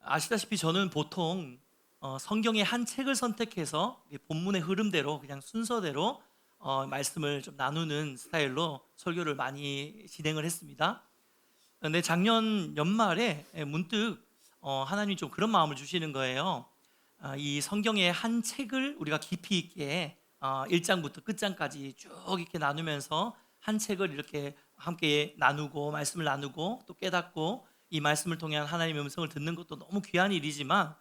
아시다시피 저는 보통 성경의 한 책을 선택해서 본문의 흐름대로 그냥 순서대로 말씀을 좀 나누는 스타일로 설교를 많이 진행을 했습니다. 근데 작년 연말에 문득 하나님이 좀 그런 마음을 주시는 거예요. 이 성경의 한 책을 우리가 깊이 있게 1장부터 끝장까지 쭉 이렇게 나누면서 한 책을 이렇게 함께 나누고 말씀을 나누고 또 깨닫고 이 말씀을 통해 하나님의 음성을 듣는 것도 너무 귀한 일이지만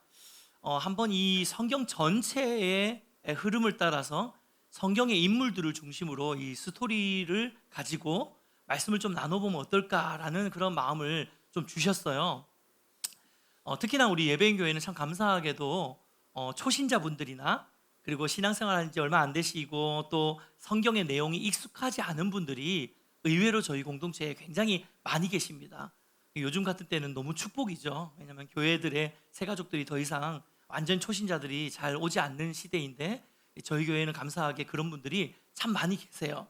한번 이 성경 전체의 흐름을 따라서 성경의 인물들을 중심으로 이 스토리를 가지고 말씀을 좀 나눠보면 어떨까라는 그런 마음을 좀 주셨어요. 특히나 우리 예배인 교회는 참 감사하게도 초신자분들이나 그리고 신앙생활 한 지 얼마 안 되시고 또 성경의 내용이 익숙하지 않은 분들이 의외로 저희 공동체에 굉장히 많이 계십니다. 요즘 같은 때는 너무 축복이죠. 왜냐하면 교회들의 새가족들이 더 이상 완전 초신자들이 잘 오지 않는 시대인데 저희 교회는 감사하게 그런 분들이 참 많이 계세요.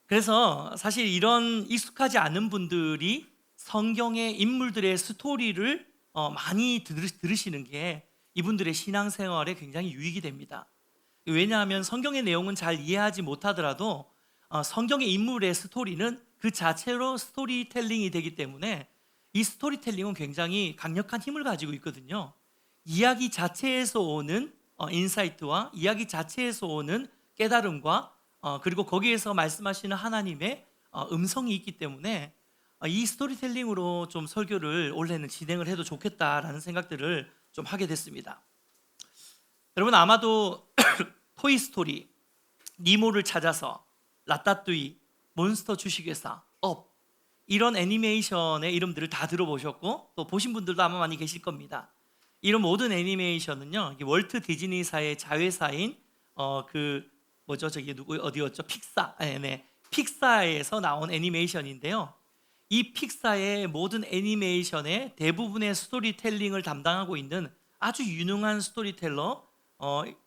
그래서 사실 이런 익숙하지 않은 분들이 성경의 인물들의 스토리를 많이 들으시는 게 이분들의 신앙생활에 굉장히 유익이 됩니다. 왜냐하면 성경의 내용은 잘 이해하지 못하더라도 성경의 인물의 스토리는 그 자체로 스토리텔링이 되기 때문에 이 스토리텔링은 굉장히 강력한 힘을 가지고 있거든요. 이야기 자체에서 오는 인사이트와 이야기 자체에서 오는 깨달음과 그리고 거기에서 말씀하시는 하나님의 음성이 있기 때문에 이 스토리텔링으로 좀 설교를 올해는 진행을 해도 좋겠다라는 생각들을 좀 하게 됐습니다. 여러분 아마도 토이스토리, 니모를 찾아서, 라따뚜이, 몬스터 주식회사, 업 이런 애니메이션의 이름들을 다 들어보셨고 또 보신 분들도 아마 많이 계실 겁니다. 이런 모든 애니메이션은요 월트 디즈니사의 자회사인 어디였죠? 픽사에서 나온 애니메이션인데요. 이 픽사의 모든 애니메이션의 대부분의 스토리텔링을 담당하고 있는 아주 유능한 스토리텔러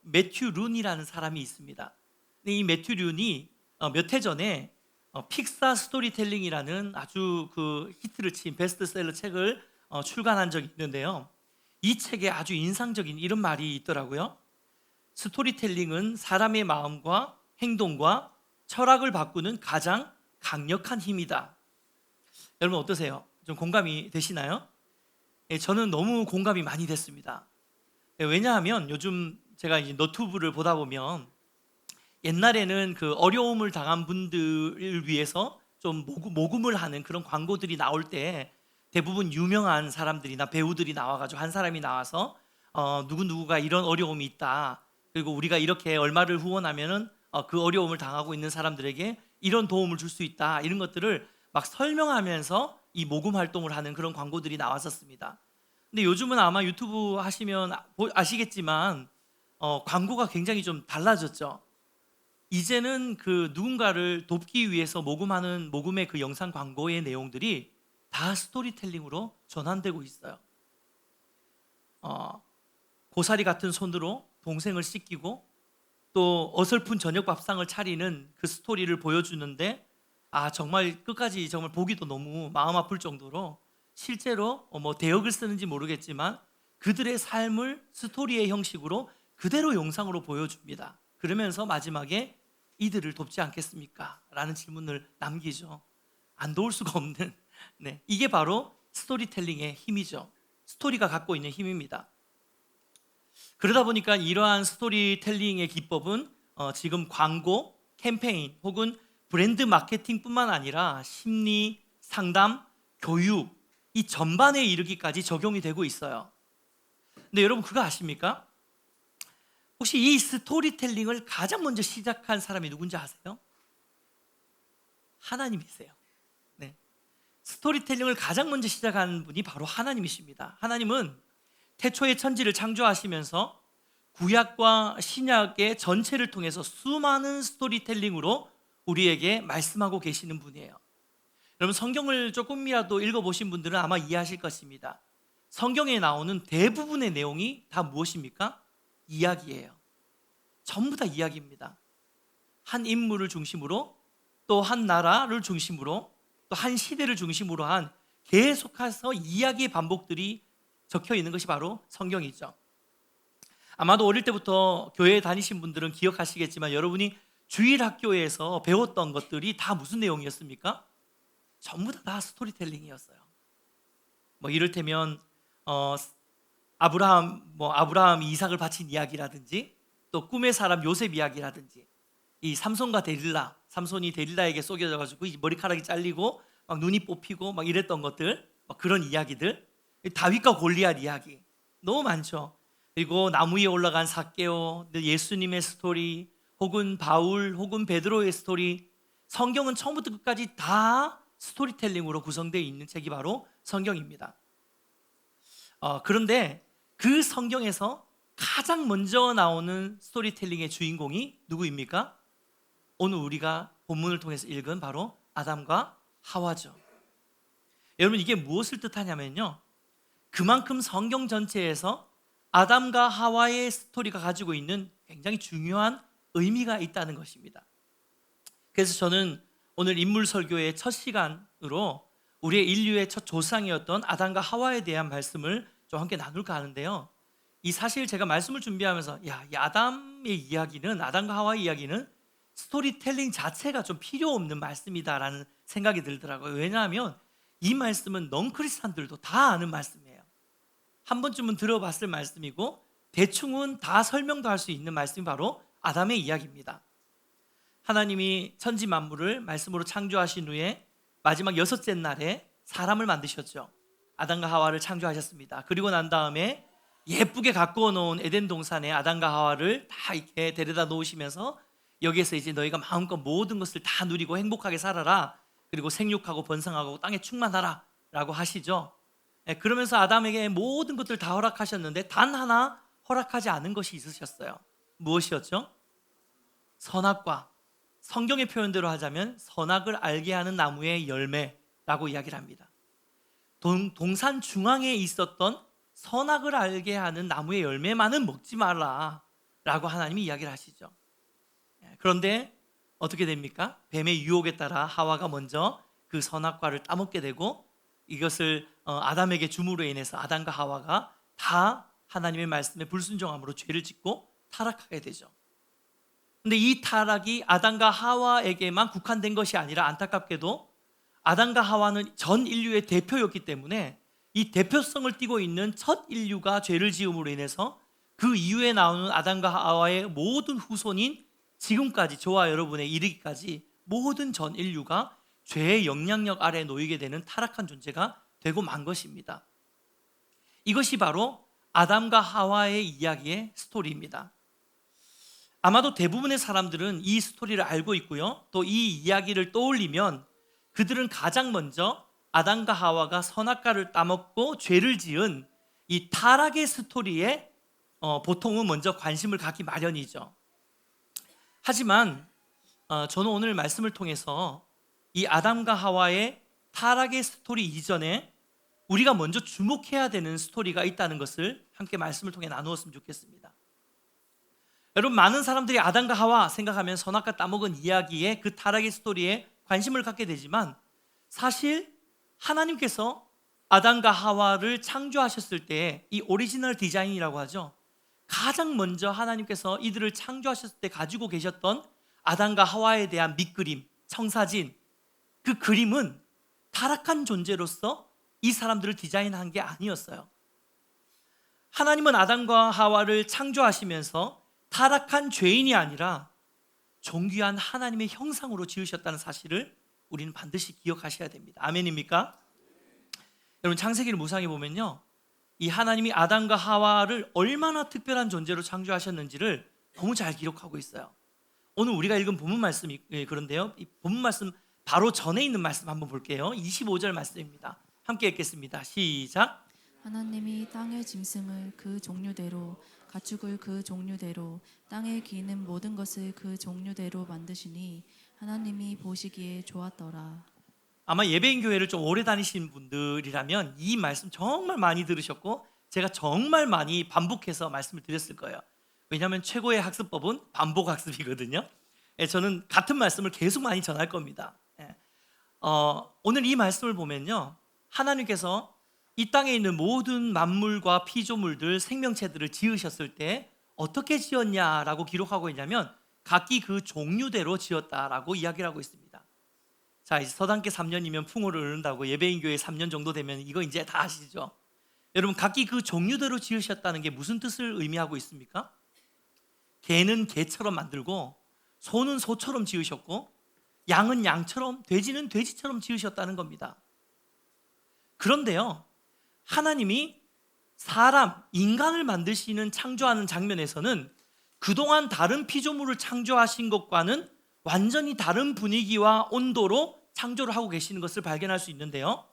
매튜 룬이라는 사람이 있습니다. 근데 이 매튜 룬이 몇 해 전에 픽사 스토리텔링이라는 아주 그 히트를 친 베스트셀러 책을 출간한 적이 있는데요. 이 책에 아주 인상적인 이런 말이 있더라고요. 스토리텔링은 사람의 마음과 행동과 철학을 바꾸는 가장 강력한 힘이다. 여러분 어떠세요? 좀 공감이 되시나요? 저는 너무 공감이 많이 됐습니다. 왜냐하면 요즘 제가 이제 너튜브를 보다 보면 옛날에는 그 어려움을 당한 분들을 위해서 좀 모금을 하는 그런 광고들이 나올 때 대부분 유명한 사람들이나 배우들이 나와가지고 한 사람이 나와서 누구누구가 이런 어려움이 있다. 그리고 우리가 이렇게 얼마를 후원하면은 그 어려움을 당하고 있는 사람들에게 이런 도움을 줄 수 있다. 이런 것들을 막 설명하면서 이 모금 활동을 하는 그런 광고들이 나왔었습니다. 근데 요즘은 아마 유튜브 하시면 아시겠지만 광고가 굉장히 좀 달라졌죠. 이제는 그 누군가를 돕기 위해서 모금하는 모금의 그 영상 광고의 내용들이 다 스토리텔링으로 전환되고 있어요. 고사리 같은 손으로 동생을 씻기고 또 어설픈 저녁 밥상을 차리는 그 스토리를 보여주는데 정말 끝까지 정말 보기도 너무 마음 아플 정도로 실제로 뭐 대역을 쓰는지 모르겠지만 그들의 삶을 스토리의 형식으로 그대로 영상으로 보여줍니다. 그러면서 마지막에 이들을 돕지 않겠습니까? 라는 질문을 남기죠. 안 도울 수가 없는 이게 바로 스토리텔링의 힘이죠. 스토리가 갖고 있는 힘입니다. 그러다 보니까 이러한 스토리텔링의 기법은 지금 광고, 캠페인 혹은 브랜드 마케팅뿐만 아니라 심리, 상담, 교육 이 전반에 이르기까지 적용이 되고 있어요. 근데 여러분 그거 아십니까? 혹시 이 스토리텔링을 가장 먼저 시작한 사람이 누군지 아세요? 하나님이세요. 네. 스토리텔링을 가장 먼저 시작한 분이 바로 하나님이십니다. 하나님은 태초에 천지를 창조하시면서 구약과 신약의 전체를 통해서 수많은 스토리텔링으로 우리에게 말씀하고 계시는 분이에요. 여러분 성경을 조금이라도 읽어보신 분들은 아마 이해하실 것입니다. 성경에 나오는 대부분의 내용이 다 무엇입니까? 이야기예요. 전부 다 이야기입니다. 한 인물을 중심으로 또 한 나라를 중심으로 또 한 시대를 중심으로 한 계속해서 이야기의 반복들이 적혀 있는 것이 바로 성경이죠. 아마도 어릴 때부터 교회에 다니신 분들은 기억하시겠지만 여러분이 주일학교에서 배웠던 것들이 다 무슨 내용이었습니까? 전부 다 스토리텔링이었어요. 뭐 이를테면 아브라함이 이삭을 바친 이야기라든지, 또 꿈의 사람 요셉 이야기라든지, 이 삼손과 데릴라, 삼손이 데릴라에게 속여져 가지고 머리카락이 잘리고 막 눈이 뽑히고 막 이랬던 것들, 막 그런 이야기들, 다윗과 골리앗 이야기 너무 많죠. 그리고 나무 위에 올라간 삭개오, 예수님의 스토리, 혹은 바울, 혹은 베드로의 스토리. 성경은 처음부터 끝까지 다 스토리텔링으로 구성되어 있는 책이 바로 성경입니다. 그런데 그 성경에서 가장 먼저 나오는 스토리텔링의 주인공이 누구입니까? 오늘 우리가 본문을 통해서 읽은 바로 아담과 하와죠. 여러분, 이게 무엇을 뜻하냐면요, 그만큼 성경 전체에서 아담과 하와의 스토리가 가지고 있는 굉장히 중요한 의미가 있다는 것입니다. 그래서 저는 오늘 인물 설교의 첫 시간으로 우리의 인류의 첫 조상이었던 아담과 하와에 대한 말씀을 좀 함께 나눌까 하는데요, 이 사실 제가 말씀을 준비하면서 이 아담의 이야기는, 아담과 하와의 이야기는 스토리텔링 자체가 좀 필요 없는 말씀이다라는 생각이 들더라고요. 왜냐하면 이 말씀은 넌크리스찬들도 다 아는 말씀이에요. 한 번쯤은 들어봤을 말씀이고 대충은 다 설명도 할 수 있는 말씀이 바로 아담의 이야기입니다. 하나님이 천지 만물을 말씀으로 창조하신 후에 마지막 6째 날에 사람을 만드셨죠. 아담과 하와를 창조하셨습니다. 그리고 난 다음에 예쁘게 가꾸어 놓은 에덴 동산에 아담과 하와를 다 이렇게 데려다 놓으시면서 여기에서 이제 너희가 마음껏 모든 것을 다 누리고 행복하게 살아라, 그리고 생육하고 번성하고 땅에 충만하라 라고 하시죠. 그러면서 아담에게 모든 것들 다 허락하셨는데 단 하나 허락하지 않은 것이 있으셨어요. 무엇이었죠? 선악과, 성경의 표현대로 하자면 선악을 알게 하는 나무의 열매라고 이야기를 합니다. 동산 중앙에 있었던 선악을 알게 하는 나무의 열매만은 먹지 말라 라고 하나님이 이야기를 하시죠. 그런데 어떻게 됩니까? 뱀의 유혹에 따라 하와가 먼저 그 선악과를 따먹게 되고, 이것을 아담에게 줌으로 인해서 아담과 하와가 다 하나님의 말씀에 불순종함으로 죄를 짓고 타락하게 되죠. 근데 이 타락이 아담과 하와에게만 국한된 것이 아니라, 안타깝게도 아담과 하와는 전 인류의 대표였기 때문에 이 대표성을 띠고 있는 첫 인류가 죄를 지음으로 인해서 그 이후에 나오는 아담과 하와의 모든 후손인 지금까지 저와 여러분에 이르기까지 모든 전 인류가 죄의 영향력 아래 놓이게 되는 타락한 존재가 되고 만 것입니다. 이것이 바로 아담과 하와의 이야기의 스토리입니다. 아마도 대부분의 사람들은 이 스토리를 알고 있고요, 또 이 이야기를 떠올리면 그들은 가장 먼저 아담과 하와가 선악과를 따먹고 죄를 지은 이 타락의 스토리에 보통은 먼저 관심을 갖기 마련이죠. 하지만 저는 오늘 말씀을 통해서 이 아담과 하와의 타락의 스토리 이전에 우리가 먼저 주목해야 되는 스토리가 있다는 것을 함께 말씀을 통해 나누었으면 좋겠습니다. 여러분, 많은 사람들이 아담과 하와 생각하면 선악과 따먹은 이야기에, 그 타락의 스토리에 관심을 갖게 되지만, 사실 하나님께서 아담과 하와를 창조하셨을 때, 이 오리지널 디자인이라고 하죠, 가장 먼저 하나님께서 이들을 창조하셨을 때 가지고 계셨던 아담과 하와에 대한 밑그림, 청사진, 그 그림은 타락한 존재로서 이 사람들을 디자인한 게 아니었어요. 하나님은 아담과 하와를 창조하시면서 타락한 죄인이 아니라 존귀한 하나님의 형상으로 지으셨다는 사실을 우리는 반드시 기억하셔야 됩니다. 아멘입니까? 여러분, 창세기를 묵상해 보면요, 이 하나님이 아담과 하와를 얼마나 특별한 존재로 창조하셨는지를 너무 잘 기록하고 있어요. 오늘 우리가 읽은 본문 말씀이 그런데요, 이 본문 말씀 바로 전에 있는 말씀 한번 볼게요. 25절 말씀입니다. 함께 읽겠습니다. 시작. 하나님이 땅의 짐승을 그 종류대로, 가축을 그 종류대로, 땅에 기는 모든 것을 그 종류대로 만드시니 하나님이 보시기에 좋았더라. 아마 예배인 교회를 좀 오래 다니신 분들이라면 이 말씀 정말 많이 들으셨고, 제가 정말 많이 반복해서 말씀을 드렸을 거예요. 왜냐하면 최고의 학습법은 반복 학습이거든요. 저는 같은 말씀을 계속 많이 전할 겁니다. 오늘 이 말씀을 보면요, 하나님께서 이 땅에 있는 모든 만물과 피조물들, 생명체들을 지으셨을 때 어떻게 지었냐라고 기록하고 있냐면 각기 그 종류대로 지었다라고 이야기를 하고 있습니다. 자, 이제 서당계 3년이면 풍어를 얻는다고 예배인교회 3년 정도 되면 이거 이제 다 아시죠? 여러분, 각기 그 종류대로 지으셨다는 게 무슨 뜻을 의미하고 있습니까? 개는 개처럼 만들고 소는 소처럼 지으셨고 양은 양처럼 돼지는 돼지처럼 지으셨다는 겁니다. 그런데요, 하나님이 사람, 인간을 만드시는 창조하는 장면에서는 그동안 다른 피조물을 창조하신 것과는 완전히 다른 분위기와 온도로 창조를 하고 계시는 것을 발견할 수 있는데요.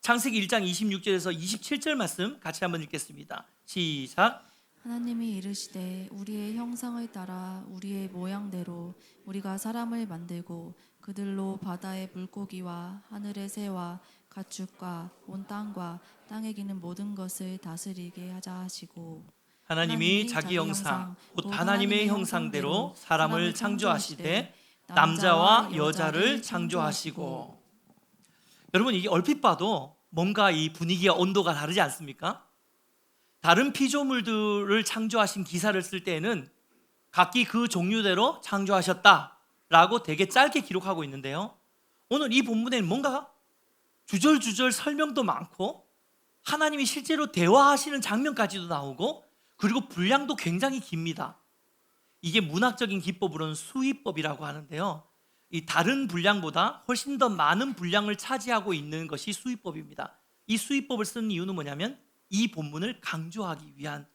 창세기 1장 26절에서 27절 말씀 같이 한번 읽겠습니다. 시작. 하나님이 이르시되 우리의 형상을 따라 우리의 모양대로 우리가 사람을 만들고 그들로 바다의 물고기와 하늘의 새와 가축과 온 땅과 땅에 기는 모든 것을 다스리게 하자 하시고, 하나님이 자기 형상, 곧 하나님의 형상대로 사람을 창조하시되 남자와 여자를 창조하시고. 여러분, 이게 얼핏 봐도 뭔가 이 분위기와 온도가 다르지 않습니까? 다른 피조물들을 창조하신 기사를 쓸 때에는 각기 그 종류대로 창조하셨다라고 되게 짧게 기록하고 있는데요, 오늘 이 본문에는 뭔가 주절주절 설명도 많고 하나님이 실제로 대화하시는 장면까지도 나오고 그리고 분량도 굉장히 깁니다. 이게 문학적인 기법으로는 수위법이라고 하는데요, 이 다른 분량보다 훨씬 더 많은 분량을 차지하고 있는 것이 수위법입니다. 이 수위법을 쓰는 이유는 뭐냐면 이 본문을 강조하기 위한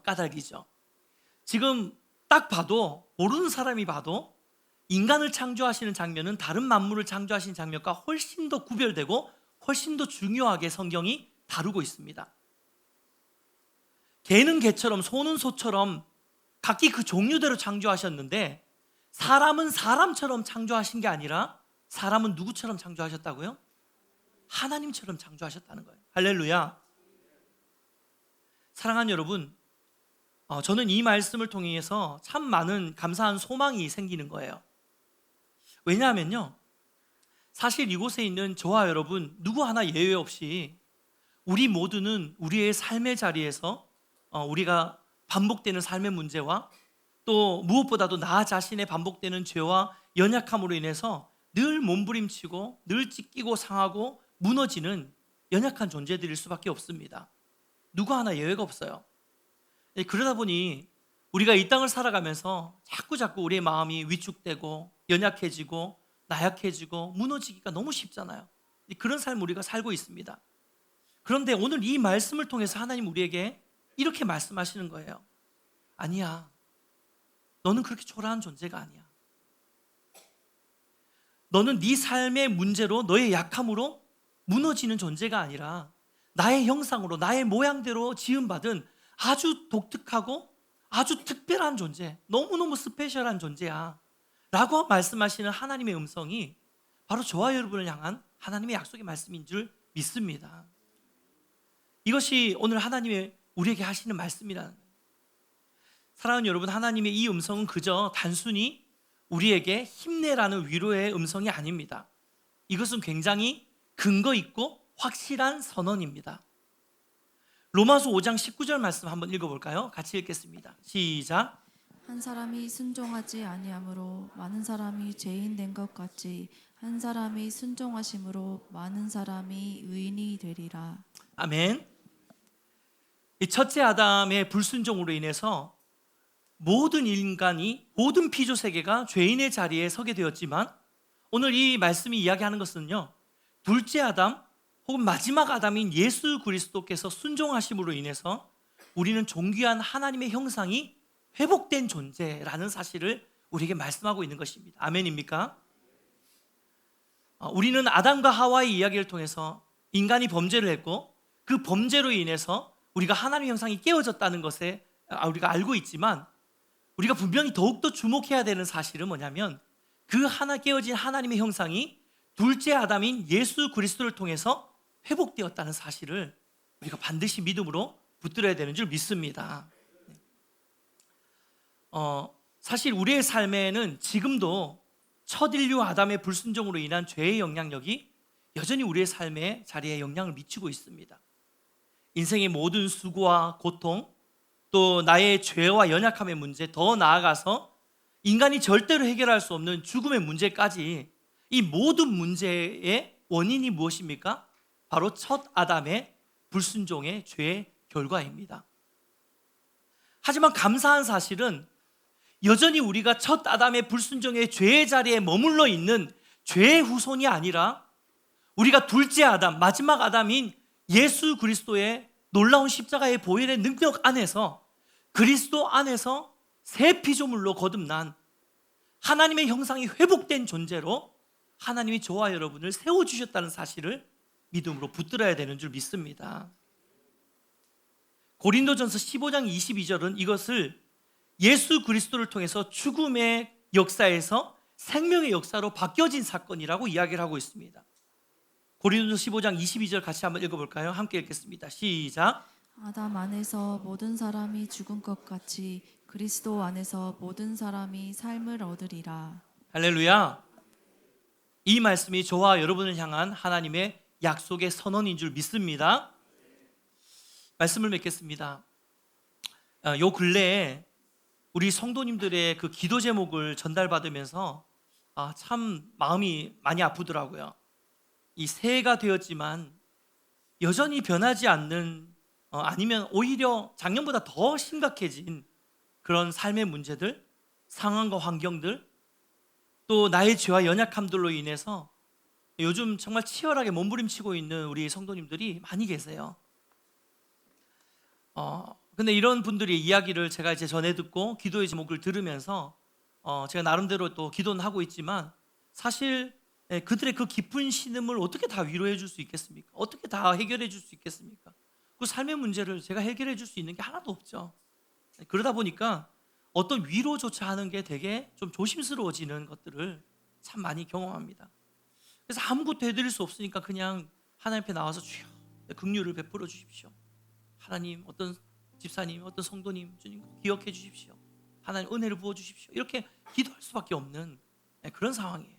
까닭이죠. 지금 딱 봐도, 모르는 사람이 봐도 인간을 창조하시는 장면은 다른 만물을 창조하시는 장면과 훨씬 더 구별되고 훨씬 더 중요하게 성경이 다루고 있습니다. 개는 개처럼 소는 소처럼 각기 그 종류대로 창조하셨는데 사람은 사람처럼 창조하신 게 아니라 사람은 누구처럼 창조하셨다고요? 하나님처럼 창조하셨다는 거예요. 할렐루야. 사랑하는 여러분, 저는 이 말씀을 통해서 참 많은 감사한 소망이 생기는 거예요. 왜냐하면요, 사실 이곳에 있는 저와 여러분 누구 하나 예외 없이 우리 모두는 우리의 삶의 자리에서 우리가 반복되는 삶의 문제와 또 무엇보다도 나 자신의 반복되는 죄와 연약함으로 인해서 늘 몸부림치고 늘 찢기고 상하고 무너지는 연약한 존재들일 수밖에 없습니다. 누구 하나 예외가 없어요. 그러다 보니 우리가 이 땅을 살아가면서 자꾸 우리의 마음이 위축되고 연약해지고 나약해지고 무너지기가 너무 쉽잖아요. 그런 삶 우리가 살고 있습니다. 그런데 오늘 이 말씀을 통해서 하나님 우리에게 이렇게 말씀하시는 거예요. 아니야, 너는 그렇게 초라한 존재가 아니야. 너는 네 삶의 문제로, 너의 약함으로 무너지는 존재가 아니라 나의 형상으로, 나의 모양대로 지음받은 아주 독특하고 아주 특별한 존재, 너무너무 스페셜한 존재야 라고 말씀하시는 하나님의 음성이 바로 저와 여러분을 향한 하나님의 약속의 말씀인 줄 믿습니다. 이것이 오늘 하나님의 우리에게 하시는 말씀이라는 거예요. 사랑하는 여러분, 하나님의 이 음성은 그저 단순히 우리에게 힘내라는 위로의 음성이 아닙니다. 이것은 굉장히 근거 있고 확실한 선언입니다. 로마서 5장 19절 말씀 한번 읽어볼까요? 같이 읽겠습니다. 시작. 한 사람이 순종하지 아니함으로 많은 사람이 죄인 된 것 같이 한 사람이 순종하심으로 많은 사람이 의인이 되리라. 아멘. 이 첫째 아담의 불순종으로 인해서 모든 인간이, 모든 피조 세계가 죄인의 자리에 서게 되었지만 오늘 이 말씀이 이야기하는 것은요, 둘째 아담 혹은 마지막 아담인 예수 그리스도께서 순종하심으로 인해서 우리는 존귀한 하나님의 형상이 회복된 존재라는 사실을 우리에게 말씀하고 있는 것입니다. 아멘입니까? 우리는 아담과 하와의 이야기를 통해서 인간이 범죄를 했고 그 범죄로 인해서 우리가 하나님의 형상이 깨어졌다는 것에 우리가 알고 있지만, 우리가 분명히 더욱더 주목해야 되는 사실은 뭐냐면 그 하나 깨어진 하나님의 형상이 둘째 아담인 예수 그리스도를 통해서 회복되었다는 사실을 우리가 반드시 믿음으로 붙들어야 되는 줄 믿습니다. 사실 우리의 삶에는 지금도 첫 인류 아담의 불순종으로 인한 죄의 영향력이 여전히 우리의 삶의 자리에 영향을 미치고 있습니다. 인생의 모든 수고와 고통, 또 나의 죄와 연약함의 문제, 더 나아가서 인간이 절대로 해결할 수 없는 죽음의 문제까지 이 모든 문제의 원인이 무엇입니까? 바로 첫 아담의 불순종의 죄의 결과입니다. 하지만 감사한 사실은 여전히 우리가 첫 아담의 불순종의 죄의 자리에 머물러 있는 죄의 후손이 아니라 우리가 둘째 아담, 마지막 아담인 예수 그리스도의 놀라운 십자가의 보혈의 능력 안에서, 그리스도 안에서 새 피조물로 거듭난 하나님의 형상이 회복된 존재로 하나님이 저와 여러분을 세워주셨다는 사실을 믿음으로 붙들어야 되는 줄 믿습니다. 고린도전서 15장 22절은 이것을 예수 그리스도를 통해서 죽음의 역사에서 생명의 역사로 바뀌어진 사건이라고 이야기를 하고 있습니다. 고린도전서 15장 22절 같이 한번 읽어볼까요? 함께 읽겠습니다. 시작. 아담 안에서 모든 사람이 죽은 것 같이 그리스도 안에서 모든 사람이 삶을 얻으리라. 할렐루야. 이 말씀이 저와 여러분을 향한 하나님의 약속의 선언인 줄 믿습니다. 말씀을 맺겠습니다. 요 근래에 우리 성도님들의 그 기도 제목을 전달받으면서 참 마음이 많이 아프더라고요. 이 새해가 되었지만 여전히 변하지 않는, 아니면 오히려 작년보다 더 심각해진 그런 삶의 문제들, 상황과 환경들, 또 나의 죄와 연약함들로 인해서 요즘 정말 치열하게 몸부림치고 있는 우리 성도님들이 많이 계세요. 근데 이런 분들의 이야기를 제가 이제 전해 듣고 기도의 제목을 들으면서 제가 나름대로 또 기도는 하고 있지만 사실 그들의 그 깊은 신음을 어떻게 다 위로해 줄 수 있겠습니까? 어떻게 다 해결해 줄 수 있겠습니까? 그 삶의 문제를 제가 해결해 줄 수 있는 게 하나도 없죠. 그러다 보니까 어떤 위로조차 하는 게 되게 좀 조심스러워지는 것들을 참 많이 경험합니다. 그래서 아무것도 해드릴 수 없으니까 그냥 하나님 앞에 나와서 주여 긍휼을 베풀어 주십시오. 하나님, 어떤 집사님, 어떤 성도님, 주님 기억해 주십시오. 하나님 은혜를 부어 주십시오. 이렇게 기도할 수밖에 없는 그런 상황이에요.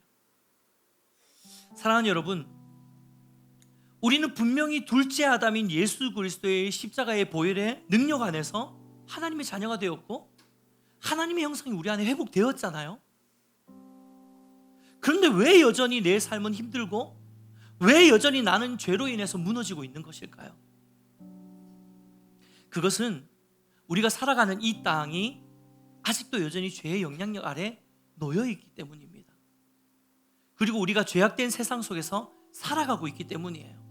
사랑하는 여러분, 우리는 분명히 둘째 아담인 예수 그리스도의 십자가의 보혈의 능력 안에서 하나님의 자녀가 되었고 하나님의 형상이 우리 안에 회복되었잖아요. 그런데 왜 여전히 내 삶은 힘들고 왜 여전히 나는 죄로 인해서 무너지고 있는 것일까요? 그것은 우리가 살아가는 이 땅이 아직도 여전히 죄의 영향력 아래 놓여 있기 때문입니다. 그리고 우리가 죄악된 세상 속에서 살아가고 있기 때문이에요.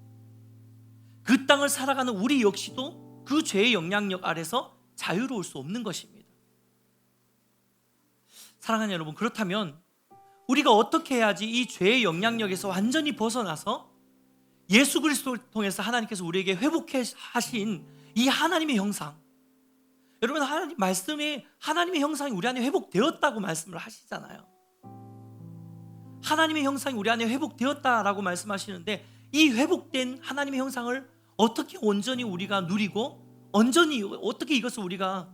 그 땅을 살아가는 우리 역시도 그 죄의 영향력 아래서 자유로울 수 없는 것입니다. 사랑하는 여러분, 그렇다면 우리가 어떻게 해야지 이 죄의 영향력에서 완전히 벗어나서 예수 그리스도를 통해서 하나님께서 우리에게 회복해 하신 이 하나님의 형상, 여러분 하나님 말씀에 하나님의 형상이 우리 안에 회복되었다고 말씀을 하시잖아요. 하나님의 형상이 우리 안에 회복되었다라고 말씀하시는데 이 회복된 하나님의 형상을 어떻게 온전히 우리가 누리고 온전히 어떻게 이것을 우리가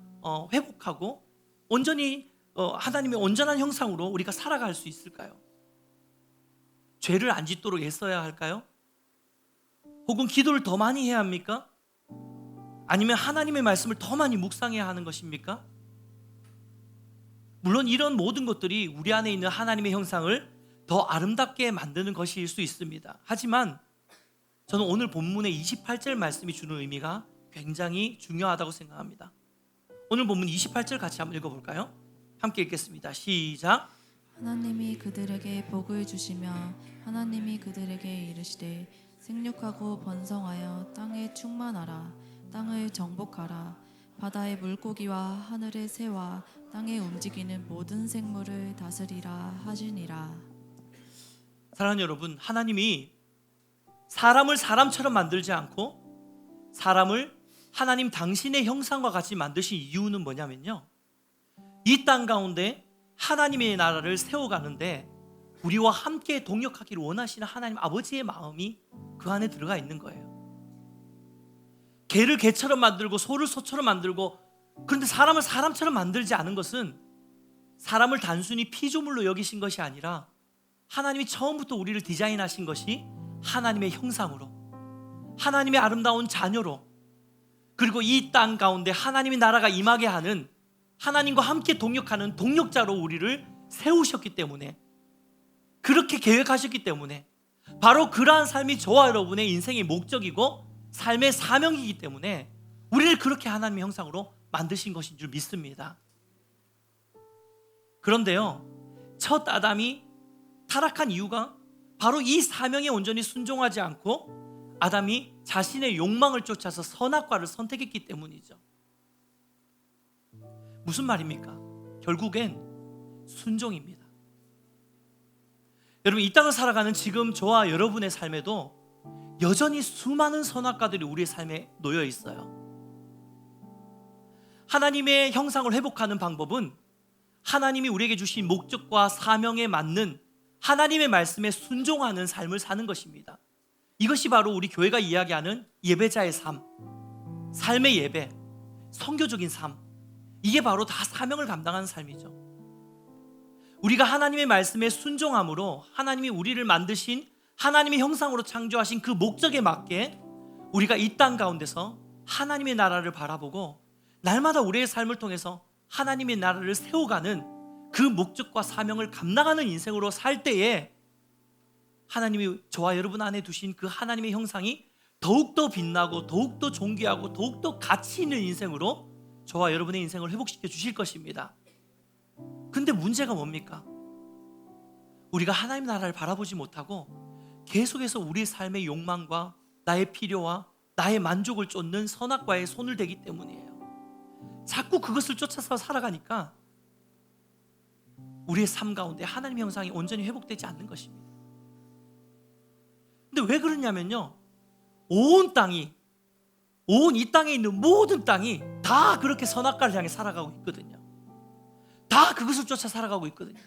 회복하고 온전히 하나님의 온전한 형상으로 우리가 살아갈 수 있을까요? 죄를 안 짓도록 애써야 할까요? 혹은 기도를 더 많이 해야 합니까? 아니면 하나님의 말씀을 더 많이 묵상해야 하는 것입니까? 물론 이런 모든 것들이 우리 안에 있는 하나님의 형상을 더 아름답게 만드는 것일 수 있습니다. 하지만 저는 오늘 본문의 28절 말씀이 주는 의미가 굉장히 중요하다고 생각합니다. 오늘 본문 28절 같이 한번 읽어볼까요? 함께 읽겠습니다. 시작. 하나님이 그들에게 복을 주시며 하나님이 그들에게 이르시되 생육하고 번성하여 땅에 충만하라. 땅을 정복하라. 바다의 물고기와 하늘의 새와 땅에 움직이는 모든 생물을 다스리라 하시니라. 사랑하는 여러분, 하나님이 사람을 사람처럼 만들지 않고 사람을 하나님 당신의 형상과 같이 만드신 이유는 뭐냐면요, 이 땅 가운데 하나님의 나라를 세워가는데 우리와 함께 동역하기를 원하시는 하나님 아버지의 마음이 그 안에 들어가 있는 거예요. 개를 개처럼 만들고 소를 소처럼 만들고, 그런데 사람을 사람처럼 만들지 않은 것은 사람을 단순히 피조물로 여기신 것이 아니라 하나님이 처음부터 우리를 디자인하신 것이 하나님의 형상으로, 하나님의 아름다운 자녀로, 그리고 이 땅 가운데 하나님의 나라가 임하게 하는, 하나님과 함께 동역하는 동역자로 우리를 세우셨기 때문에, 그렇게 계획하셨기 때문에, 바로 그러한 삶이 저와 여러분의 인생의 목적이고 삶의 사명이기 때문에 우리를 그렇게 하나님의 형상으로 만드신 것인 줄 믿습니다. 그런데요, 첫 아담이 타락한 이유가 바로 이 사명에 온전히 순종하지 않고 아담이 자신의 욕망을 쫓아서 선악과를 선택했기 때문이죠. 무슨 말입니까? 결국엔 순종입니다. 여러분, 이 땅을 살아가는 지금 저와 여러분의 삶에도 여전히 수많은 선악과들이 우리의 삶에 놓여 있어요. 하나님의 형상을 회복하는 방법은 하나님이 우리에게 주신 목적과 사명에 맞는 하나님의 말씀에 순종하는 삶을 사는 것입니다. 이것이 바로 우리 교회가 이야기하는 예배자의 삶, 삶의 예배, 선교적인 삶, 이게 바로 다 사명을 감당하는 삶이죠. 우리가 하나님의 말씀에 순종함으로 하나님이 우리를 만드신 하나님의 형상으로 창조하신 그 목적에 맞게 우리가 이 땅 가운데서 하나님의 나라를 바라보고 날마다 우리의 삶을 통해서 하나님의 나라를 세워가는 그 목적과 사명을 감당하는 인생으로 살 때에 하나님이 저와 여러분 안에 두신 그 하나님의 형상이 더욱더 빛나고 더욱더 존귀하고 더욱더 가치 있는 인생으로 저와 여러분의 인생을 회복시켜 주실 것입니다. 근데 문제가 뭡니까? 우리가 하나님 나라를 바라보지 못하고 계속해서 우리의 삶의 욕망과 나의 필요와 나의 만족을 쫓는 선악과에 손을 대기 때문이에요. 자꾸 그것을 쫓아서 살아가니까 우리의 삶 가운데 하나님의 형상이 온전히 회복되지 않는 것입니다. 근데 왜 그러냐면요, 온 이 땅에 있는 모든 땅이 다 그렇게 선악과를 향해 살아가고 있거든요. 다 그것을 쫓아 살아가고 있거든요.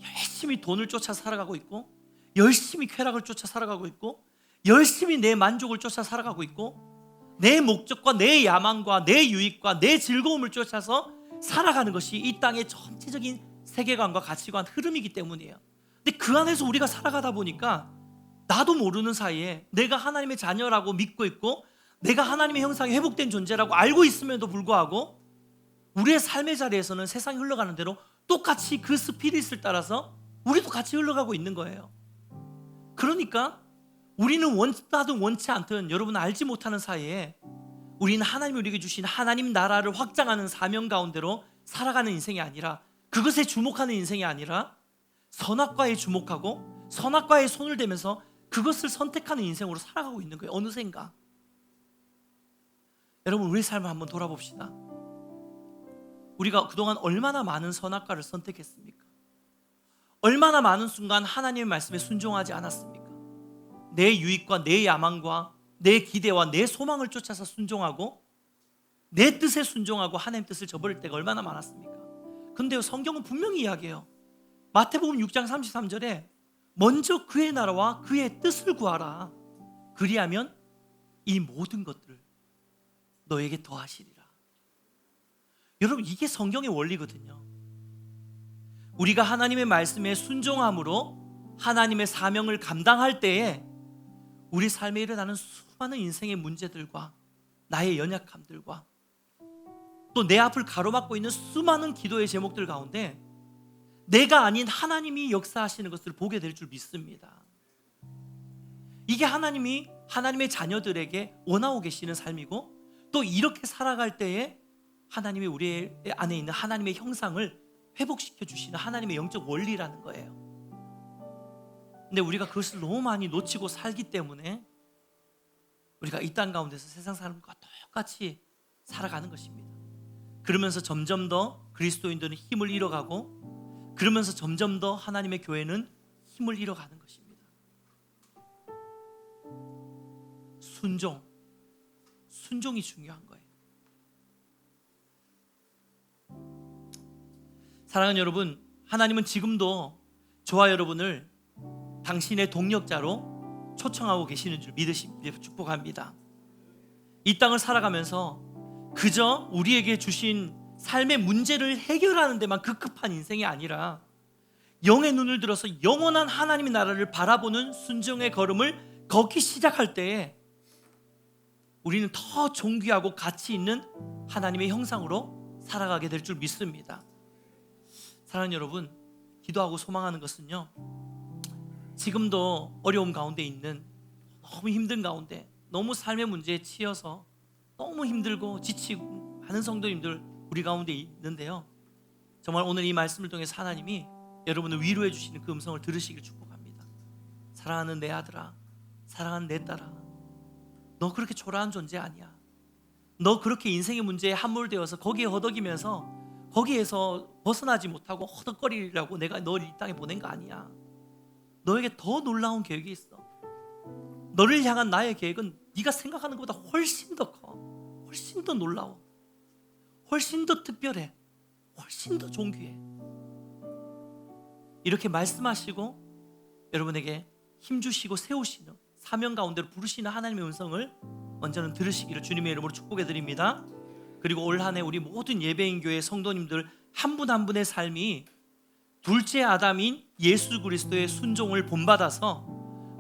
열심히 돈을 쫓아 살아가고 있고, 열심히 쾌락을 쫓아 살아가고 있고, 열심히 내 만족을 쫓아 살아가고 있고, 내 목적과 내 야망과 내 유익과 내 즐거움을 쫓아서 살아가는 것이 이 땅의 전체적인 세계관과 가치관, 흐름이기 때문이에요. 근데 그 안에서 우리가 살아가다 보니까 나도 모르는 사이에 내가 하나님의 자녀라고 믿고 있고 내가 하나님의 형상이 회복된 존재라고 알고 있음에도 불구하고 우리의 삶의 자리에서는 세상이 흘러가는 대로 똑같이 그 스피릿을 따라서 우리도 같이 흘러가고 있는 거예요. 그러니까 우리는 원하든 원치 않든 여러분 알지 못하는 사이에 우리는 하나님이 우리에게 주신 하나님 나라를 확장하는 사명 가운데로 살아가는 인생이 아니라, 그것에 주목하는 인생이 아니라 선악과에 주목하고 선악과에 손을 대면서 그것을 선택하는 인생으로 살아가고 있는 거예요. 어느샌가. 여러분, 우리 삶을 한번 돌아봅시다. 우리가 그동안 얼마나 많은 선악과를 선택했습니까? 얼마나 많은 순간 하나님의 말씀에 순종하지 않았습니까? 내 유익과 내 야망과 내 기대와 내 소망을 쫓아서 순종하고 내 뜻에 순종하고 하나님 뜻을 저버릴 때가 얼마나 많았습니까? 근데요, 성경은 분명히 이야기해요. 마태복음 6장 33절에 먼저 그의 나라와 그의 뜻을 구하라. 그리하면 이 모든 것들을 너에게 더하시리라. 여러분, 이게 성경의 원리거든요. 우리가 하나님의 말씀에 순종함으로 하나님의 사명을 감당할 때에 우리 삶에 일어나는 수많은 인생의 문제들과 나의 연약함들과 또 내 앞을 가로막고 있는 수많은 기도의 제목들 가운데 내가 아닌 하나님이 역사하시는 것을 보게 될 줄 믿습니다. 이게 하나님이 하나님의 자녀들에게 원하고 계시는 삶이고, 또 이렇게 살아갈 때에 하나님이 우리 안에 있는 하나님의 형상을 회복시켜 주시는 하나님의 영적 원리라는 거예요. 근데 우리가 그것을 너무 많이 놓치고 살기 때문에 우리가 이 땅 가운데서 세상 사람과 똑같이 살아가는 것입니다. 그러면서 점점 더 그리스도인들은 힘을 잃어가고, 그러면서 점점 더 하나님의 교회는 힘을 잃어가는 것입니다. 순종이 중요한 거예요. 사랑하는 여러분, 하나님은 지금도 저와 여러분을 당신의 동력자로 초청하고 계시는 줄 믿으십니다. 축복합니다. 이 땅을 살아가면서 그저 우리에게 주신 삶의 문제를 해결하는 데만 급급한 인생이 아니라 영의 눈을 들어서 영원한 하나님의 나라를 바라보는 순종의 걸음을 걷기 시작할 때에 우리는 더 존귀하고 가치 있는 하나님의 형상으로 살아가게 될 줄 믿습니다. 사랑하는 여러분, 기도하고 소망하는 것은요, 지금도 어려움 가운데 있는, 너무 힘든 가운데, 너무 삶의 문제에 치여서 너무 힘들고 지치고 많은 성도님들 우리 가운데 있는데요, 정말 오늘 이 말씀을 통해서 하나님이 여러분을 위로해 주시는 그 음성을 들으시길 축복합니다. 사랑하는 내 아들아, 사랑하는 내 딸아, 너 그렇게 초라한 존재 아니야. 너 그렇게 인생의 문제에 함몰되어서 거기에 허덕이면서 거기에서 벗어나지 못하고 허덕거리라고 내가 너를 이 땅에 보낸 거 아니야. 너에게 더 놀라운 계획이 있어. 너를 향한 나의 계획은 네가 생각하는 것보다 훨씬 더 커. 훨씬 더 놀라워. 훨씬 더 특별해. 훨씬 더 존귀해. 이렇게 말씀하시고 여러분에게 힘주시고 세우시는, 사명 가운데로 부르시는 하나님의 음성을 먼저는 들으시기를 주님의 이름으로 축복해 드립니다. 그리고 올 한 해 우리 모든 예배인 교회 성도님들 한 분 한 분의 삶이 둘째 아담인 예수 그리스도의 순종을 본받아서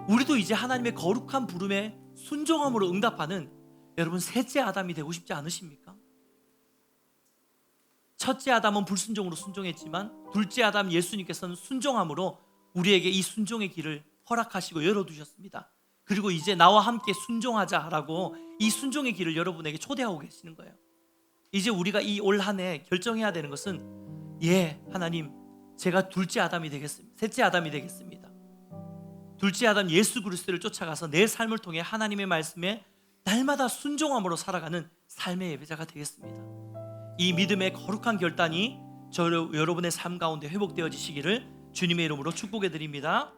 우리도 이제 하나님의 거룩한 부름에 순종함으로 응답하는 여러분 셋째 아담이 되고 싶지 않으십니까? 첫째 아담은 불순종으로 순종했지만 둘째 아담 예수님께서는 순종함으로 우리에게 이 순종의 길을 허락하시고 열어두셨습니다. 그리고 이제 나와 함께 순종하자라고 이 순종의 길을 여러분에게 초대하고 계시는 거예요. 이제 우리가 이 올 한 해 결정해야 되는 것은, 하나님, 제가 둘째 아담이 되겠습니다. 셋째 아담이 되겠습니다. 둘째 아담 예수 그리스도를 쫓아가서 내 삶을 통해 하나님의 말씀에 날마다 순종함으로 살아가는 삶의 예배자가 되겠습니다. 이 믿음의 거룩한 결단이 여러분의 삶 가운데 회복되어지시기를 주님의 이름으로 축복해 드립니다.